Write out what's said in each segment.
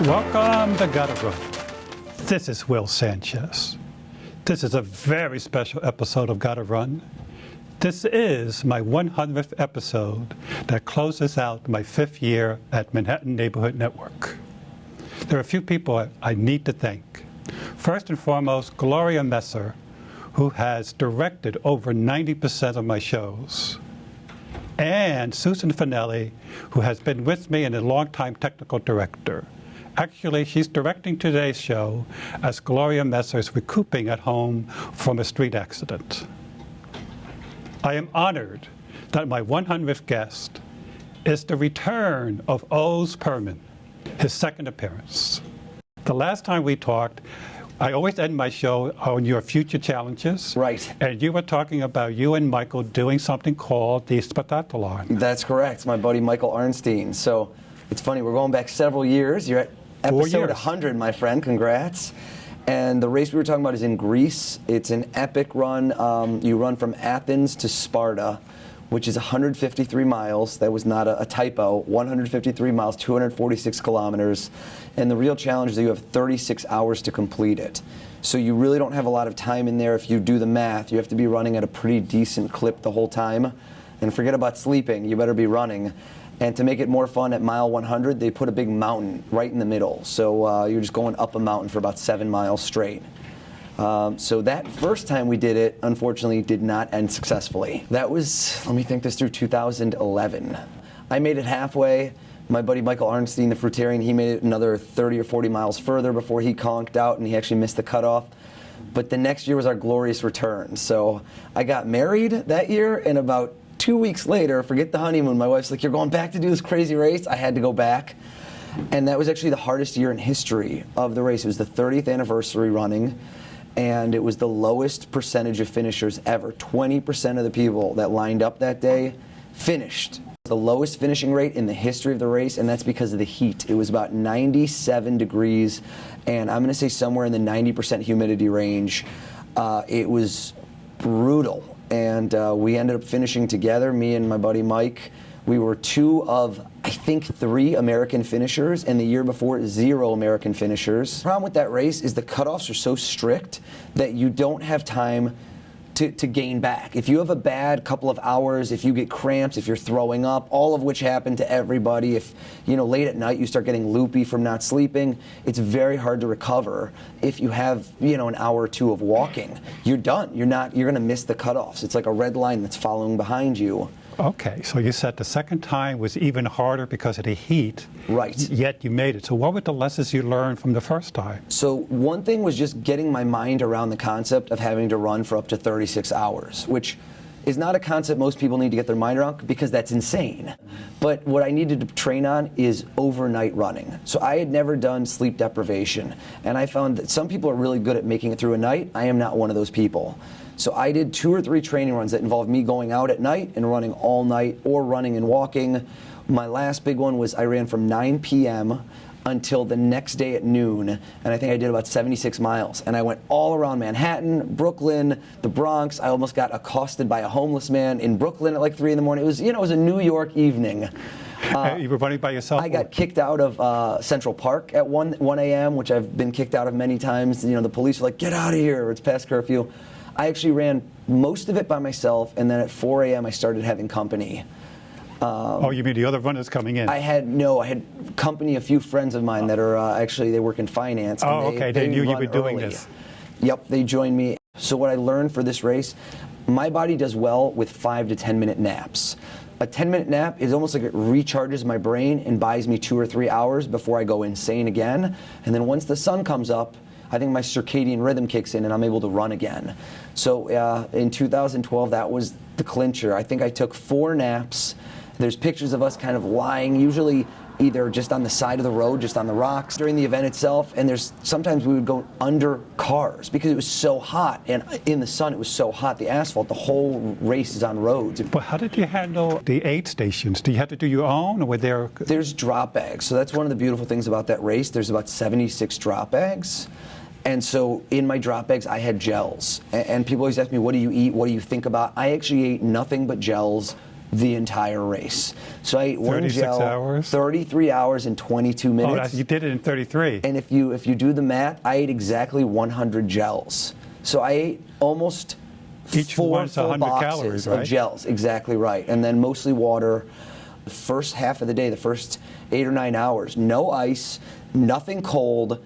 Welcome to Gotta Run. This is Will Sanchez. This is a very special episode of Gotta Run. This is my 100th episode that closes out my 5th year at Manhattan Neighborhood Network. There are a few people I need to thank. First and foremost, Gloria Messer, who has directed over 90% of my shows. And Susan Finelli, who has been with me and a longtime technical director. Actually, she's directing today's show as Gloria Messer is recouping at home from a street accident. I am honored that my 100th guest is the return of Oz Pearlman, his second appearance. The last time we talked, I always end my show on your future challenges. Right. And you were talking about you and Michael doing something called the Spartathlon. That's correct. My buddy Michael Arnstein. So it's funny, we're going back several years. You're at episode 100, my friend. Congrats. And the race we were talking about is in Greece. It's an epic run. You run from Athens to Sparta, which is 153 miles. That was not a typo. 153 miles, 246 kilometers. And the real challenge is that you have 36 hours to complete it. So you really don't have a lot of time in there. If you do the math, you have to be running at a pretty decent clip the whole time. And forget about sleeping. You better be running. And to make it more fun, at mile 100, they put a big mountain right in the middle. So you're just going up a mountain for about 7 miles straight. So that first time we did it, unfortunately, did not end successfully. That was, let me think this through, 2011. I made it halfway. My buddy Michael Arnstein, the fruitarian, he made it another 30 or 40 miles further before he conked out and he actually missed the cutoff. But the next year was our glorious return. So I got married that year, and about 2 weeks later, forget the honeymoon, my wife's like, you're going back to do this crazy race? I had to go back. And that was actually the hardest year in history of the race. It was the 30th anniversary running, and it was the lowest percentage of finishers ever. 20% of the people that lined up that day finished. The lowest finishing rate in the history of the race, and that's because of the heat. It was about 97 degrees, and I'm going to say somewhere in the 90% humidity range. It was brutal. And we ended up finishing together, me and my buddy Mike. We were 2 of, I think, 3 American finishers, and the year before, 0 American finishers. The problem with that race is the cutoffs are so strict that you don't have time to gain back. If you have a bad couple of hours, if you get cramps, if you're throwing up, all of which happen to everybody, if late at night you start getting loopy from not sleeping, it's very hard to recover. If you have an hour or 2 of walking, you're done. You're going to miss the cutoffs. It's like a red line that's following behind you. Okay, so you said the second time was even harder because of the heat. Right. Yet you made it. So what were the lessons you learned from the first time? So one thing was just getting my mind around the concept of having to run for up to 36 hours, which is not a concept most people need to get their mind around because that's insane. But what I needed to train on is overnight running. So I had never done sleep deprivation, and I found that some people are really good at making it through a night. I am not one of those people. So I did 2 or 3 training runs that involved me going out at night and running all night, or running and walking. My last big one was I ran from 9 p.m. until the next day at noon, and I think I did about 76 miles. And I went all around Manhattan, Brooklyn, the Bronx. I almost got accosted by a homeless man in Brooklyn at like 3 in the morning. It was, it was a New York evening. You were running by yourself? I got kicked out of Central Park at 1 a.m., which I've been kicked out of many times. The police were like, get out of here, it's past curfew. I actually ran most of it by myself, and then at 4 a.m. I started having company. Oh, you mean the other runners coming in? I had company, a few friends of mine that are actually, they work in finance. Oh, okay, they knew you were doing this. Yep, they joined me. So what I learned for this race, my body does well with 5 to 10 minute naps. A 10-minute nap is almost like it recharges my brain and buys me 2 or 3 hours before I go insane again. And then once the sun comes up, I think my circadian rhythm kicks in and I'm able to run again. So in 2012, that was the clincher. I think I took 4 naps. There's pictures of us kind of lying, usually either just on the side of the road, just on the rocks during the event itself, and sometimes we would go under cars because it was so hot, and in the sun it was so hot, the asphalt, the whole race is on roads. But how did you handle the aid stations? Do you have to do your own, or were there? There's drop bags, so that's one of the beautiful things about that race. There's about 76 drop bags. And so in my drop bags, I had gels. And people always ask me, what do you eat? What do you think about? I actually ate nothing but gels the entire race. So I ate one 36 gel, hours? 33 hours and 22 Oh, minutes. you did it in 33. And if you do the math, I ate exactly 100 gels. So I ate almost Each 4 one's full 100 boxes calories, of right? gels. Exactly right. And then mostly water. The first half of the day, the first 8 or 9 hours, no ice, nothing cold,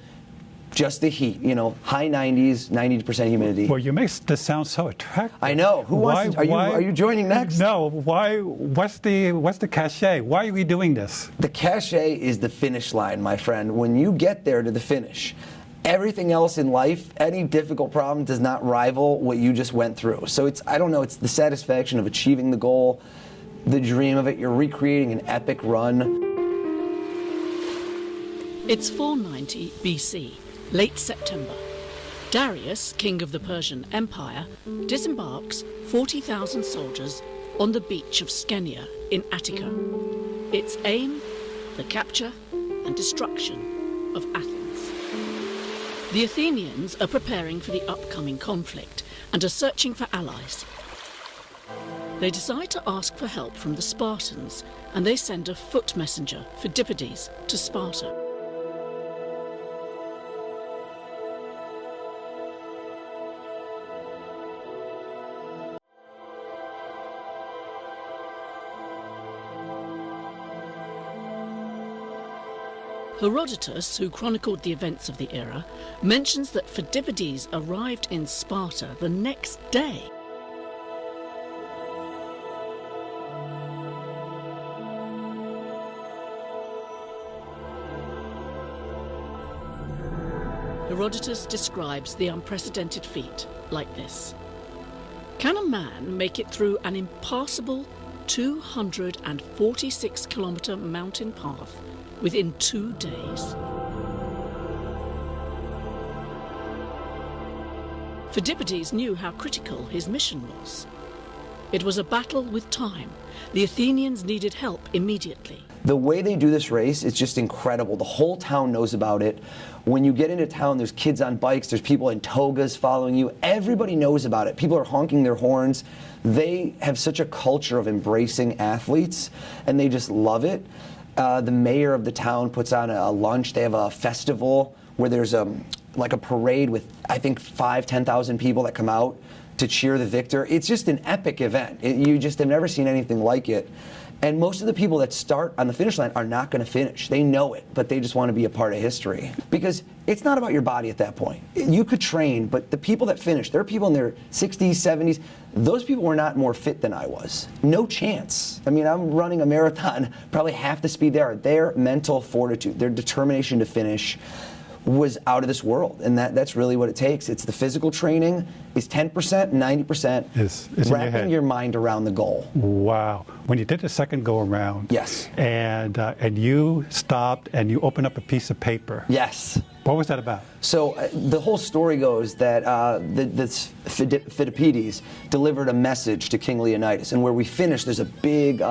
just the heat. High 90s, 90% humidity. Well, you make this sound so attractive. I know. Who wants to, are you joining next? No. Why? What's the cachet? Why are we doing this? The cachet is the finish line, my friend. When you get there to the finish, everything else in life, any difficult problem does not rival what you just went through. So it's the satisfaction of achieving the goal, the dream of it. You're recreating an epic run. It's 490 BC, late September. Darius, king of the Persian Empire, disembarks 40,000 soldiers on the beach of Skenia in Attica. Its aim, the capture and destruction of Athens. The Athenians are preparing for the upcoming conflict and are searching for allies. They decide to ask for help from the Spartans, and they send a foot messenger, Phidippides, to Sparta. Herodotus, who chronicled the events of the era, mentions that Phidippides arrived in Sparta the next day. Herodotus describes the unprecedented feat like this. Can a man make it through an impassable 246-kilometre mountain path within 2 days? Phidippides knew how critical his mission was. It was a battle with time. The Athenians needed help immediately. The way they do this race is just incredible. The whole town knows about it. When you get into town, there's kids on bikes, there's people in togas following you. Everybody knows about it. People are honking their horns. They have such a culture of embracing athletes, and they just love it. The mayor of the town puts on a lunch. They have a festival where there's like a parade with, I think, 10,000 people that come out to cheer the victor. It's just an epic event. You just have never seen anything like it. And most of the people that start on the finish line are not going to finish. They know it, but they just want to be a part of history. Because it's not about your body at that point. You could train, but the people that finish, there are people in their 60s, 70s. Those people were not more fit than I was. No chance. I mean, I'm running a marathon, probably half the speed they are. Their mental fortitude, their determination to finish was out of this world, and that's really what it takes. It's the physical training is 10%, 90% is wrapping your mind around the goal. Wow. When you did the second go around, yes, and you stopped and you opened up a piece of paper. Yes. What was that about? So the whole story goes that this Phidippides delivered a message to King Leonidas, and where we finished, there's a big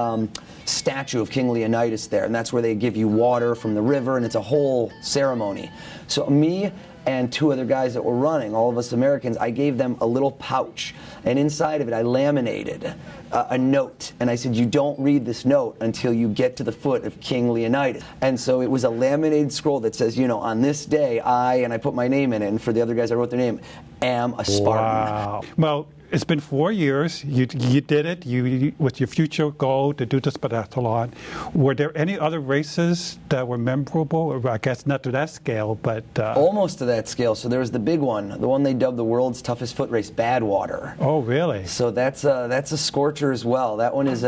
statue of King Leonidas there, and that's where they give you water from the river, and it's a whole ceremony. So me and 2 other guys that were running, all of us Americans, I gave them a little pouch, and inside of it I laminated a note, and I said, you don't read this note until you get to the foot of King Leonidas. And so it was a laminated scroll that says, on this day I put my name in it, and for the other guys I wrote their name, am a Spartan. Wow. Well, it's been 4 years. You did it. You with your future goal to do the Spartathlon. Were there any other races that were memorable? Or I guess not to that scale, but almost to that scale. So there was the big one, the one they dubbed the world's toughest foot race, Badwater. Oh, really? So that's a scorcher as well. That one is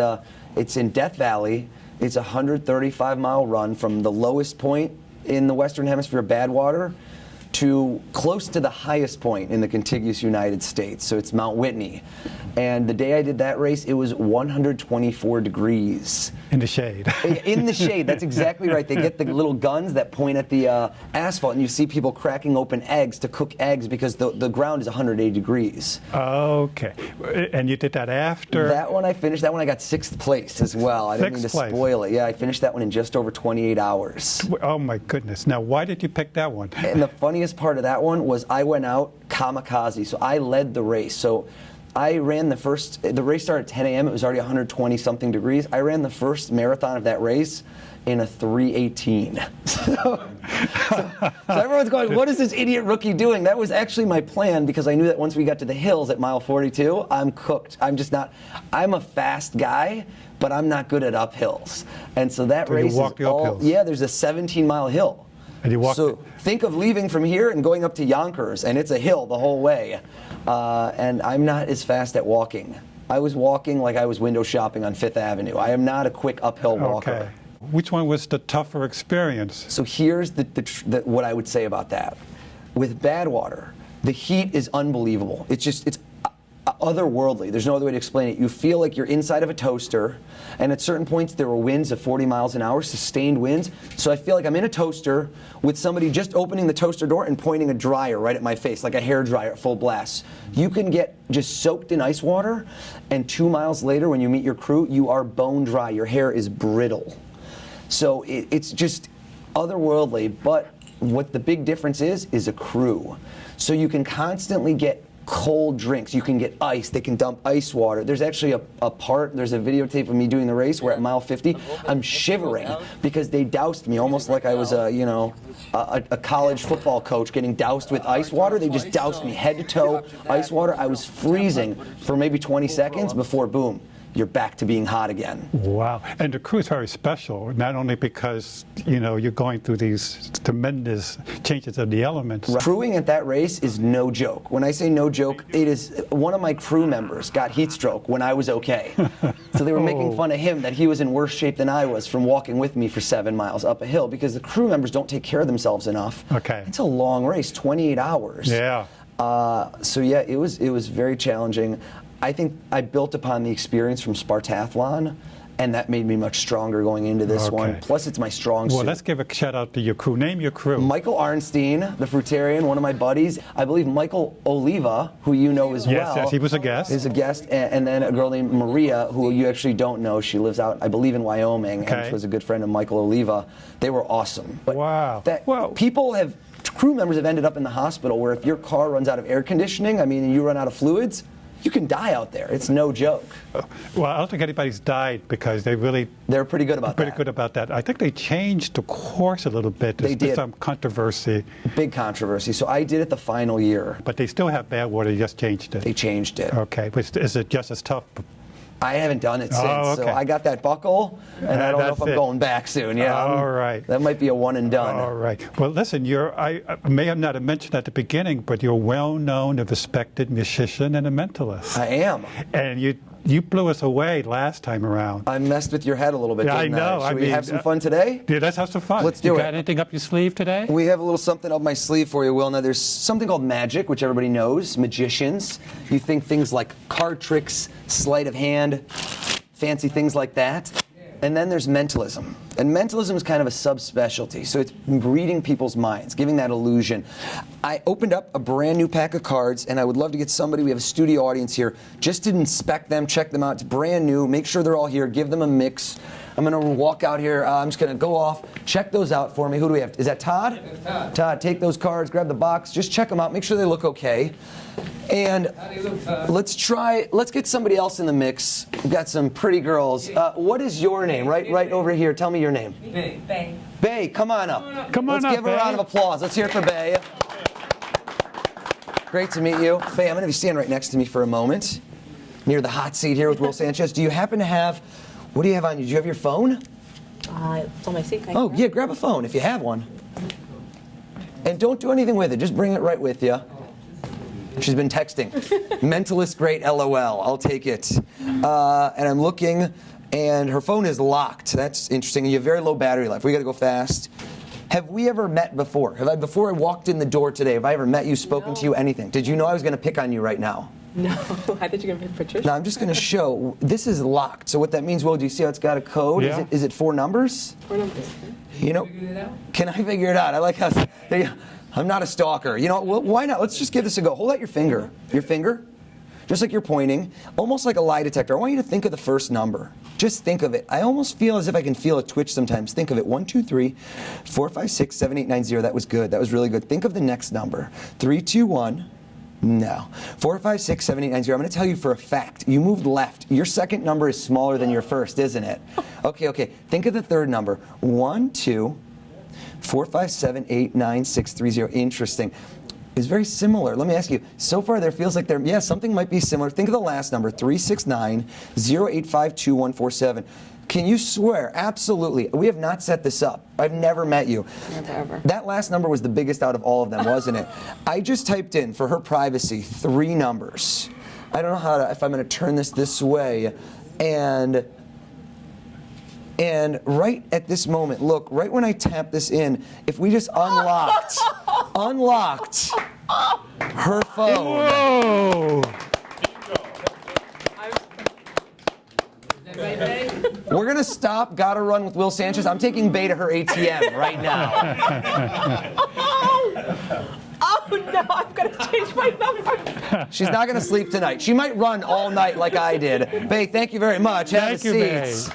it's in Death Valley. It's a 135-mile run from the lowest point in the Western Hemisphere, Badwater, to close to the highest point in the contiguous United States. So it's Mount Whitney. And the day I did that race, it was 124 degrees. In the shade. In the shade, that's exactly right. They get the little guns that point at the asphalt, and you see people cracking open eggs to cook eggs because the ground is 180 degrees. Okay. And you did that after? That one I finished. That one I got 6th place as well. I didn't mean to spoil it. Yeah, I finished that one in just over 28 hours. Oh, my goodness. Now, why did you pick that one? And the funniest part of that one was I went out kamikaze, so I led the race. So I ran the race started at 10 a.m. It was already 120 something degrees. I ran the first marathon of that race in a 3:18. So everyone's going, what is this idiot rookie doing? That was actually my plan, because I knew that once we got to the hills at mile 42, I'm cooked. I'm a fast guy, but I'm not good at uphills. And so that race you walk the uphills? Yeah, there's a 17-mile hill. And you walked So think of leaving from here and going up to Yonkers, and it's a hill the whole way. And I'm not as fast at walking. I was walking like I was window shopping on Fifth Avenue. I am not a quick uphill walker. Okay. Which one was the tougher experience? So here's what I would say about that. With Badwater, the heat is unbelievable. It's otherworldly. There's no other way to explain it. You feel like you're inside of a toaster, and at certain points there were winds of 40 miles an hour, sustained winds. So I feel like I'm in a toaster with somebody just opening the toaster door and pointing a dryer right at my face, like a hair dryer at full blast. You can get just soaked in ice water, and 2 miles later when you meet your crew, you are bone dry. Your hair is brittle. So it's just otherworldly, but what the big difference is a crew. So you can constantly get cold drinks. You can get ice. They can dump ice water. There's actually there's a videotape of me doing the race where at mile 50, I'm shivering because they doused me almost like I was a college football coach getting doused with ice water. They just doused me head to toe, ice water. I was freezing for maybe 20 seconds before, boom, you're back to being hot again. Wow. And the crew is very special, not only because, you're going through these tremendous changes of the elements. Crewing at that race is no joke. When I say no joke, it is one of my crew members got heat stroke when I was okay. So they were making fun of him that he was in worse shape than I was from walking with me for 7 miles up a hill, because the crew members don't take care of themselves enough. Okay. It's a long race, 28 hours. Yeah. So yeah, it was very challenging. I think I built upon the experience from Spartathlon, and that made me much stronger going into this one. Plus, it's my strong suit. Well, let's give a shout out to your crew. Name your crew. Michael Arnstein, the fruitarian, one of my buddies. I believe Michael Oliva, who you know as well. Yes, he was a guest. Is a guest, and then a girl named Maria, who you actually don't know. She lives out, I believe, in Wyoming, and she was a good friend of Michael Oliva. They were awesome. But crew members have ended up in the hospital where if your car runs out of air conditioning, and you run out of fluids, you can die out there. It's no joke. Well, I don't think anybody's died because they're pretty good about that. Pretty good about that. I think they changed the course a little bit. There's been some controversy. Big controversy. So I did it the final year. But they still have Badwater. They just changed it. They changed it. Okay. But is it just as tough? I haven't done it since. Oh, okay. So I got that buckle, and I don't know if I'm going back soon. Yeah. All right. That might be a one and done. All right. Well, listen, I may have not mentioned at the beginning, but you're a well-known and respected musician and a mentalist. I am. And you blew us away last time around. I messed with your head a little bit, didn't I know. Should we have some fun today? Yeah, let's have some fun. Let's do it. You got anything up your sleeve today? We have a little something up my sleeve for you, Will. Now, there's something called magic, which everybody knows, magicians. You think things like card tricks, sleight of hand, fancy things like that. And then there's mentalism. And mentalism is kind of a subspecialty. So it's reading people's minds, giving that illusion. I opened up a brand new pack of cards, and I would love to get somebody, we have a studio audience here, just to inspect them, check them out. It's brand new. Make sure they're all here. Give them a mix. I'm going to walk out here. I'm just going to go off. Check those out for me. Who do we have? Is that Todd? That's Todd. Todd, take those cards, grab the box. Just check them out. Make sure they look okay. And let's get somebody else in the mix. We've got some pretty girls. What is your name? Right over here. Tell me your name. Bay. Bay, come on up. Come on Let's up, give her a Bay. round of applause. Let's hear it for Bay. Great to meet you. Bay, I'm going to be standing right next to me for a moment, near the hot seat here with Will Sanchez. Do you happen to have, what do you have on you? Do you have your phone? It's on my seat. Oh, yeah, grab a phone if you have one. And don't do anything with it. Just bring it right with you. She's been texting. Mentalist great, LOL. I'll take it. And I'm looking, and her phone is locked. That's interesting. You have very low battery life. We got to go fast. Have we ever met before? Before I walked in the door today, have I ever met you, spoken to you, anything? Did you know I was going to pick on you right now? No, I thought you were going to pick Patricia. Now, I'm just going to show. This is locked. So what that means, Will, do you see how it's got a code? Yeah. Is it 4 numbers? 4 numbers. You know, can I figure it out? I like how I'm not a stalker. You know, well, why not? Let's just give this a go. Hold out your finger. Your finger, just like you're pointing, almost like a lie detector. I want you to think of the first number. Just think of it. I almost feel as if I can feel a twitch sometimes. Think of it. 1, 2, 3, 4, 5, 6, 7, 8, 9, 0. That was good. That was really good. Think of the next number. 3, 2, 1, No. 4, 5, 6, 7, 8, 9, 0. I'm going to tell you for a fact. You moved left. Your second number is smaller than your first, isn't it? Okay. Think of the third number. 1, 2, 4, 5, 7, 8, 9, 6, 3, 0. Interesting. It's very similar. Let me ask you. So far, there feels like something might be similar. Think of the last number. 3, 6, 9, 0, 8, 5, 2, 1, 4, 7. Can you swear? Absolutely. We have not set this up. I've never met you. Never, ever. That last number was the biggest out of all of them, wasn't it? I just typed in, for her privacy, 3 numbers. I don't know if I'm going to turn this way. And right at this moment, look, right when I tap this in, if we just unlocked her phone. Whoa! We're going to stop Gotta Run with Will Sanchez. I'm taking Bay to her ATM right now. Oh no, I'm going to change my number. She's not going to sleep tonight. She might run all night like I did. Bay, thank you very much. Have a Thank you, seat.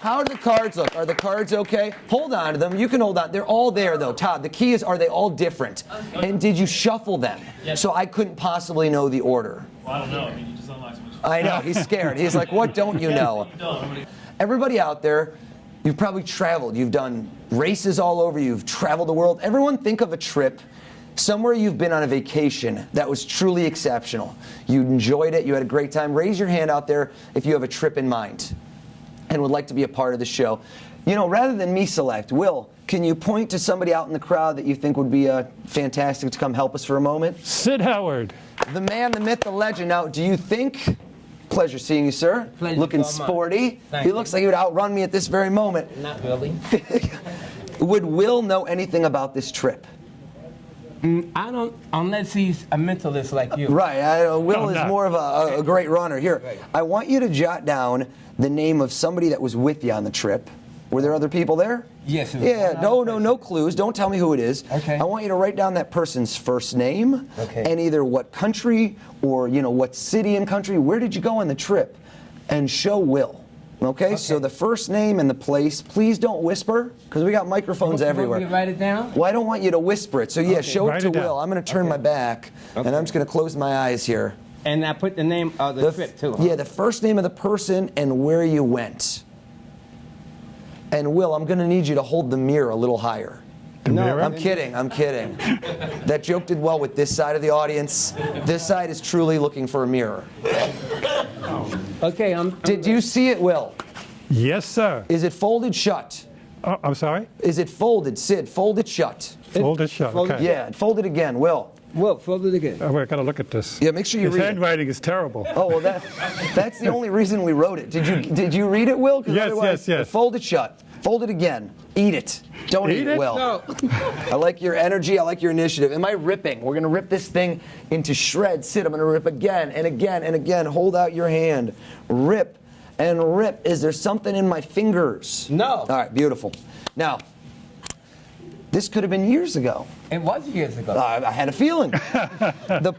How do the cards look? Are the cards okay? Hold on to them. You can hold on. They're all there, though. Todd, the key is, are they all different? And did you shuffle them? Yes. So I couldn't possibly know the order. Well, I don't know. I mean, you just unlocked so much. I know. He's scared. He's like, what don't you know? Everybody out there, you've probably traveled. You've done races all over. You've traveled the world. Everyone think of a trip somewhere you've been on a vacation that was truly exceptional. You enjoyed it. You had a great time. Raise your hand out there if you have a trip in mind and would like to be a part of the show. You know, rather than me select, Will, can you point to somebody out in the crowd that you think would be fantastic to come help us for a moment? Sid Howard. The man, the myth, the legend. Now, do you think... Pleasure seeing you, sir. Pleasure Looking so much. Thank Thank he you. looks like he would outrun me at this very moment. Not really. Would Will know anything about this trip? I don't, unless he's a mentalist like you. Right. Will is no. more of a great runner. Here, Right. I want you to jot down the name of somebody that was with you on the trip. Were there other people there? Yes. it was Yeah, one other no person. clues. Don't tell me who it is. Okay. I want you to write down that person's first name Okay. and either what country or, what city and country. Where did you go on the trip? And show Will. Okay? So the first name and the place. Please don't whisper because we got microphones everywhere. You write it down? Well, I don't want you to whisper it. So yeah, show it Write to it down. Will. I'm going to turn my back and I'm just going to close my eyes here. And I put the name of the trip too. Huh? Yeah, the first name of the person and where you went. And Will, I'm going to need you to hold the mirror a little higher. No, mirror? I'm kidding. That joke did well with this side of the audience. This side is truly looking for a mirror. Okay, Did you see it, Will? Yes, sir. Is it folded shut? Oh, I'm sorry? Is it folded, Sid? Fold it shut. Fold it shut. fold it- Okay. Yeah, fold it again, Will. Well, fold it again. Oh, wait, I got to look at this. Yeah, make sure you His read it. handwriting is terrible. Oh, well, that's the only reason we wrote it. Did you read it, Will? 'Cause Yes, otherwise- yes. Fold it shut. Fold it again. Eat it. Don't eat Eat it, it? Will. No. I like your energy. I like your initiative. Am I ripping? We're going to rip this thing into shreds. Sid, I'm going to rip again and again and again. Hold out your hand. Rip and rip. Is there something in my fingers? No. All right, beautiful. Now, this could have been years ago. It was years ago. I had a feeling. The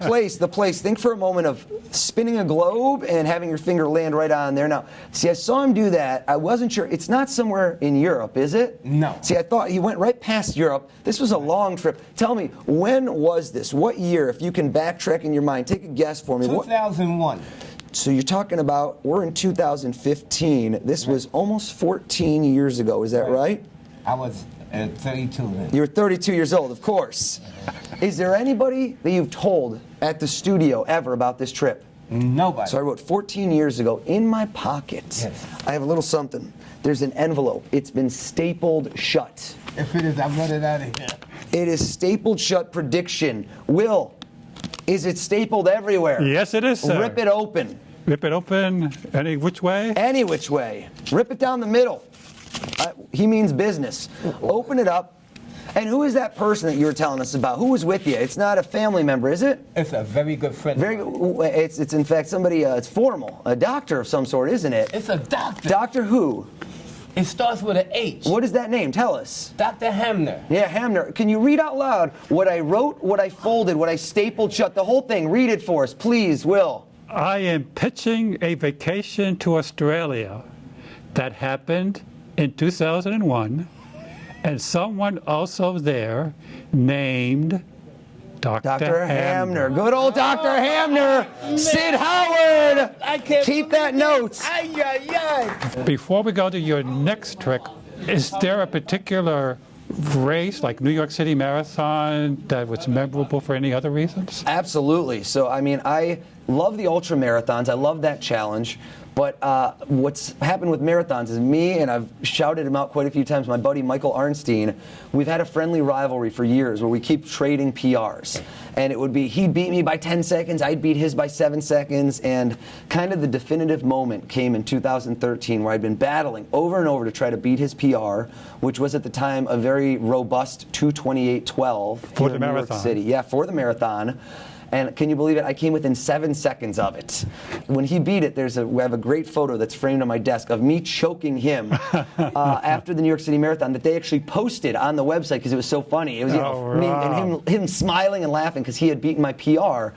place. Think for a moment of spinning a globe and having your finger land right on there. Now, see, I saw him do that. I wasn't sure. It's not somewhere in Europe, is it? No. See, I thought he went right past Europe. This was a long trip. Tell me, when was this? What year? If you can backtrack in your mind, take a guess for me. 2001. So you're talking about, we're in 2015. This was almost 14 years ago. Is that right? I was 32 then. You were 32 years old, of course. Is there anybody that you've told at the studio ever about this trip? Nobody. So I wrote 14 years ago, in my pocket, Yes. I have a little something. There's an envelope. It's been stapled shut. If it is, I wrote it out of here. It is stapled shut prediction. Will, is it stapled everywhere? Yes, it is, sir. Rip it open. Rip it open any which way? Any which way. Rip it down the middle. He means business. Open it up. And who is that person that you were telling us about? Who was with you? It's not a family member, is it? It's a very good friend. Very good. It's in fact somebody, it's formal. A doctor of some sort, isn't it? It's a doctor. Doctor who? It starts with an H. What is that name? Tell us. Dr. Hamner. Yeah, Hamner. Can you read out loud what I wrote, what I folded, what I stapled shut, the whole thing? Read it for us, please, Will. I am pitching a vacation to Australia that happened in 2001, and someone also there named Dr. Hamner. Good old Dr. Hamner. Sid Howard. I can't Keep that note. Before we go to your next trick, is there a particular race like New York City Marathon that was memorable for any other reasons? Absolutely. So, I mean, I love the ultra marathons. I love that challenge. But what's happened with marathons is me, and I've shouted him out quite a few times, my buddy Michael Arnstein, we've had a friendly rivalry for years where we keep trading PRs. And it would be, he'd beat me by 10 seconds, I'd beat his by 7 seconds, and kind of the definitive moment came in 2013 where I'd been battling over and over to try to beat his PR, which was at the time a very robust 2:28:12 for the in New York marathon. City. Yeah, for the marathon. And can you believe it? I came within 7 seconds of it. When he beat it, we have a great photo that's framed on my desk of me choking him after the New York City Marathon that they actually posted on the website because it was so funny. It was me and him smiling and laughing because he had beaten my PR.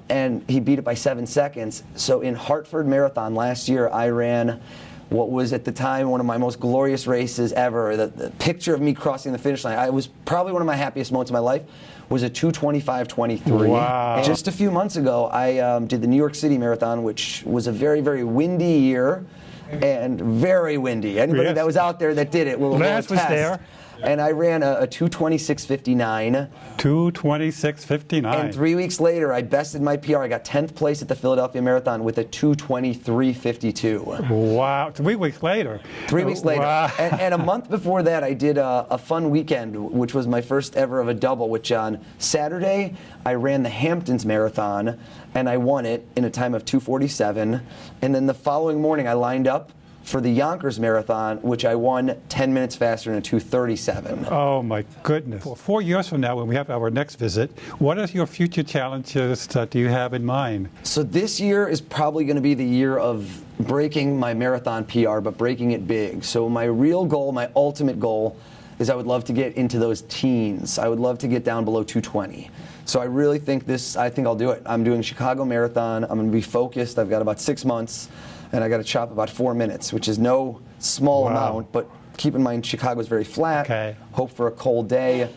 And he beat it by 7 seconds. So in Hartford Marathon last year, I ran what was at the time one of my most glorious races ever. The picture of me crossing the finish line, I was probably one of my happiest moments of my life, was a 2:25:23. Wow. And just a few months ago, I did the New York City Marathon, which was a very, very windy year, and very windy. Anybody that was out there that did it will Lance was attest. there. And I ran a 2:26:59. 2:26:59. And 3 weeks later, I bested my PR. I got 10th place at the Philadelphia Marathon with a 2:23:52. Wow. 3 weeks later. 3 weeks later. Wow. And a month before that, I did a fun weekend, which was my first ever of a double, which on Saturday, I ran the Hamptons Marathon, and I won it in a time of 2:47. And then the following morning, I lined up for the Yonkers Marathon, which I won 10 minutes faster in a 2:37. Oh my goodness. 4 years from now, when we have our next visit, what are your future challenges that you have in mind? So this year is probably going to be the year of breaking my marathon PR, but breaking it big. So my real goal, my ultimate goal, is I would love to get into those teens. I would love to get down below 2:20. So I really think I think I'll do it. I'm doing Chicago Marathon. I'm going to be focused. I've got about 6 months. And I got to chop about 4 minutes, which is no small amount, but keep in mind Chicago's very flat. Okay. Hope for a cold day.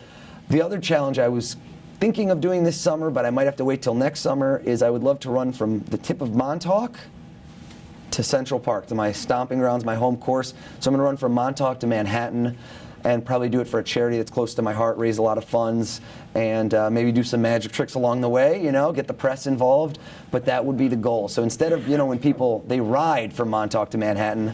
The other challenge I was thinking of doing this summer, but I might have to wait till next summer, is I would love to run from the tip of Montauk to Central Park, to my stomping grounds, my home course. So I'm going to run from Montauk to Manhattan and probably do it for a charity that's close to my heart, raise a lot of funds, and maybe do some magic tricks along the way, get the press involved. But that would be the goal. So instead of, when people, they ride from Montauk to Manhattan,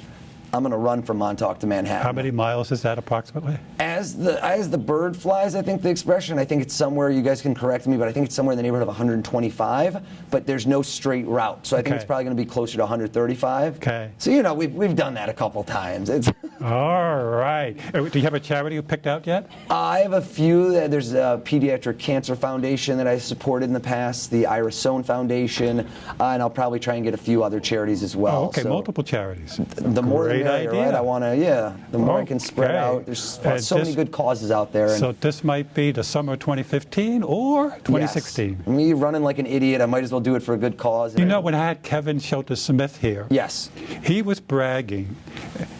I'm going to run from Montauk to Manhattan. How many miles is that approximately? As the bird flies, I think the expression, I think it's somewhere, you guys can correct me, but I think it's somewhere in the neighborhood of 125, but there's no straight route. So I think it's probably going to be closer to 135. Okay. So, we've done that a couple times. It's All right. Do you have a charity you picked out yet? I have a few. There's a Pediatric Cancer Foundation that I supported in the past, the Ira Sohn Foundation, and I'll probably try and get a few other charities as well. Oh, okay, So multiple charities. the more the Great merrier, idea. right? I want to, the more I can spread Okay. out. There's so many good causes out there. And So this might be the summer of 2015 or 2016. Yes. Me running like an idiot, I might as well do it for a good cause. When I had Kevin Shelter-Smith here, Yes. he was bragging,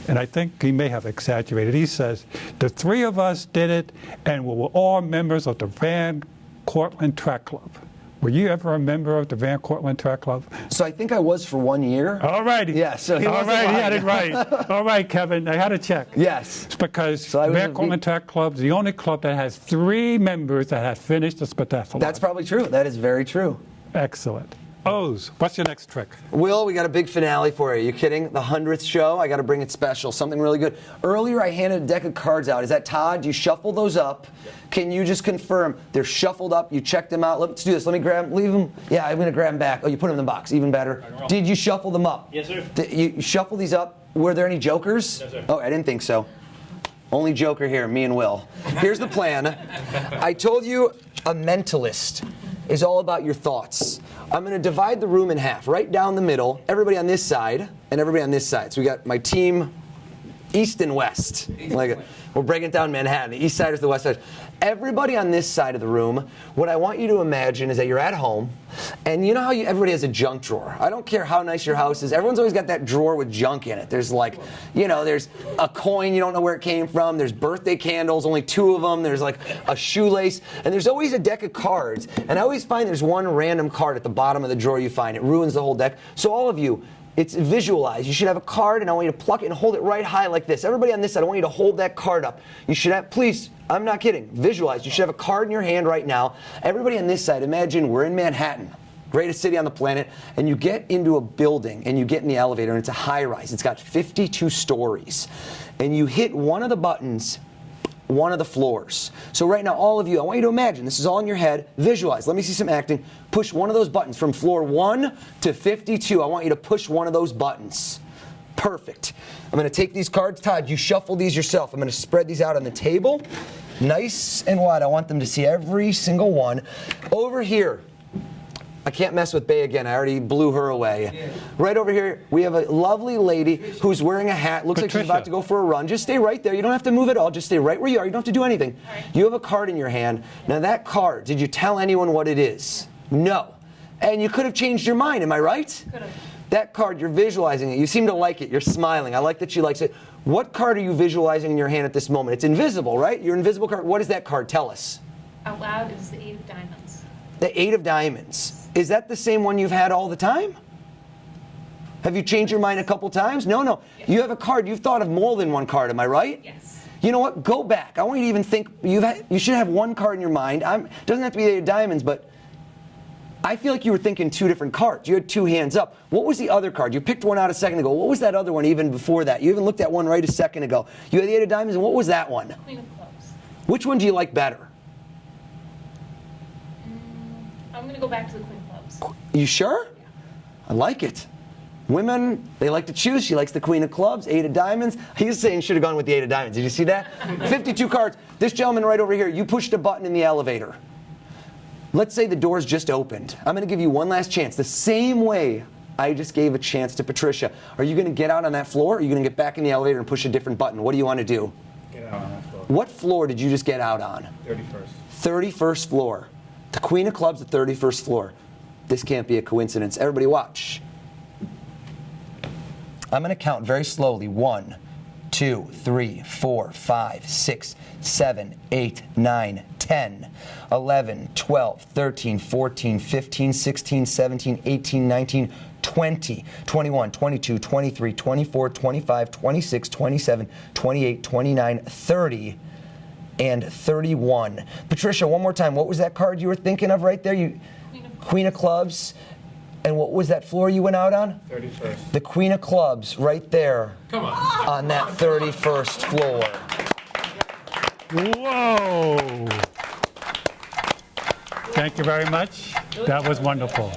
and I think he may have exaggerated. He says, the three of us did it, and we were all members of the Van Cortlandt Track Club. Were you ever a member of the Van Cortlandt Track Club? So I think I was for 1 year. All righty. Yeah, so he All wasn't right, he lying. had it right. All right, Kevin, I had to check. Yes. It's because So I was Van a Cortlandt Track Club is the only club that has 3 members that have finished the Spartathlon. That's probably true. That is very true. Excellent. Oz, what's your next trick? Will, we got a big finale for you. You kidding? The 100th show. I got to bring it special. Something really good. Earlier, I handed a deck of cards out. Is that Todd? You shuffle those up. Can you just confirm they're shuffled up? You checked them out. Let's do this. Let me grab them. Leave them. Yeah, I'm going to grab them back. Oh, you put them in the box. Even better. Did you shuffle them up? Yes, sir. Did you shuffle these up? Were there any jokers? No, sir. Oh, I didn't think so. Only joker here, me and Will. Here's the plan. I told you a mentalist is all about your thoughts. I'm going to divide the room in half, right down the middle, everybody on this side and everybody on this side. So we got my team east and west. Like we're breaking down Manhattan. The east side is the west side. Everybody on this side of the room, what I want you to imagine is that you're at home, and you know how everybody has a junk drawer. I don't care how nice your house is. Everyone's always got that drawer with junk in it. There's like, there's a coin, you don't know where it came from. There's birthday candles, only 2 of them. There's like a shoelace, and there's always a deck of cards. And I always find there's one random card at the bottom of the drawer you find. It ruins the whole deck. So all of you, it's visualized. You should have a card, and I want you to pluck it and hold it right high like this. Everybody on this side, I want you to hold that card up. You should have, please, I'm not kidding, visualize. You should have a card in your hand right now. Everybody on this side, imagine we're in Manhattan, greatest city on the planet, and you get into a building, and you get in the elevator, and it's a high-rise. It's got 52 stories. And you hit one of the buttons, one of the floors. So right now, all of you, I want you to imagine, this is all in your head, visualize. Let me see some acting. Push one of those buttons from floor 1 to 52. I want you to push one of those buttons. Perfect. I'm going to take these cards. Todd, you shuffle these yourself. I'm going to spread these out on the table. Nice and wide. I want them to see every single one. Over here, I can't mess with Bay again. I already blew her away. Yeah. Right over here, we have a lovely lady who's wearing a hat. Looks like she's about to go for a run. Just stay right there. You don't have to move at all. Just stay right where you are. You don't have to do anything. Right. You have a card in your hand. Now that card, did you tell anyone what it is? No. And you could have changed your mind. Am I right? Could have. That card, you're visualizing it. You seem to like it. You're smiling. I like that she likes it. What card are you visualizing in your hand at this moment? It's invisible, right? Your invisible card. What is that card? Tell us. Out loud is the 8 of diamonds. The 8 of diamonds. Is that the same one you've had all the time? Have you changed your mind a couple times? No. Yes. You have a card. You've thought of more than one card. Am I right? Yes. You know what? Go back. I want you to even think. You should have one card in your mind. It doesn't have to be the 8 of diamonds, but I feel like you were thinking 2 different cards. You had 2 hands up. What was the other card? You picked one out a second ago. What was that other one even before that? You even looked at one right a second ago. You had the 8 of diamonds, and what was that one? Queen of clubs. Which one do you like better? I'm going to go back to the queen of clubs. You sure? Yeah. I like it. Women, they like to choose. She likes the queen of clubs, 8 of diamonds. He's saying should have gone with the 8 of diamonds. Did you see that? 52 cards. This gentleman right over here, you pushed a button in the elevator. Let's say the doors just opened. I'm going to give you one last chance. The same way I just gave a chance to Patricia. Are you going to get out on that floor? Or are you going to get back in the elevator and push a different button? What do you want to do? Get out on that floor. What floor did you just get out on? 31st. 31st floor. The queen of clubs, the 31st floor. This can't be a coincidence. Everybody watch. I'm going to count very slowly. 1, 2, 3, 4, 5, 6, 7, 8, 9, 10, 11, 12, 13, 14, 15, 16, 17, 18, 19, 20, 21, 22, 23, 24, 25, 26, 27, 28, 29, 30, and 31. Patricia, one more time. What was that card you were thinking of right there? Queen of clubs. And what was that floor you went out on? 31st. The Queen of Clubs right there. Come on that 31st floor. Whoa. Thank you very much. That was wonderful.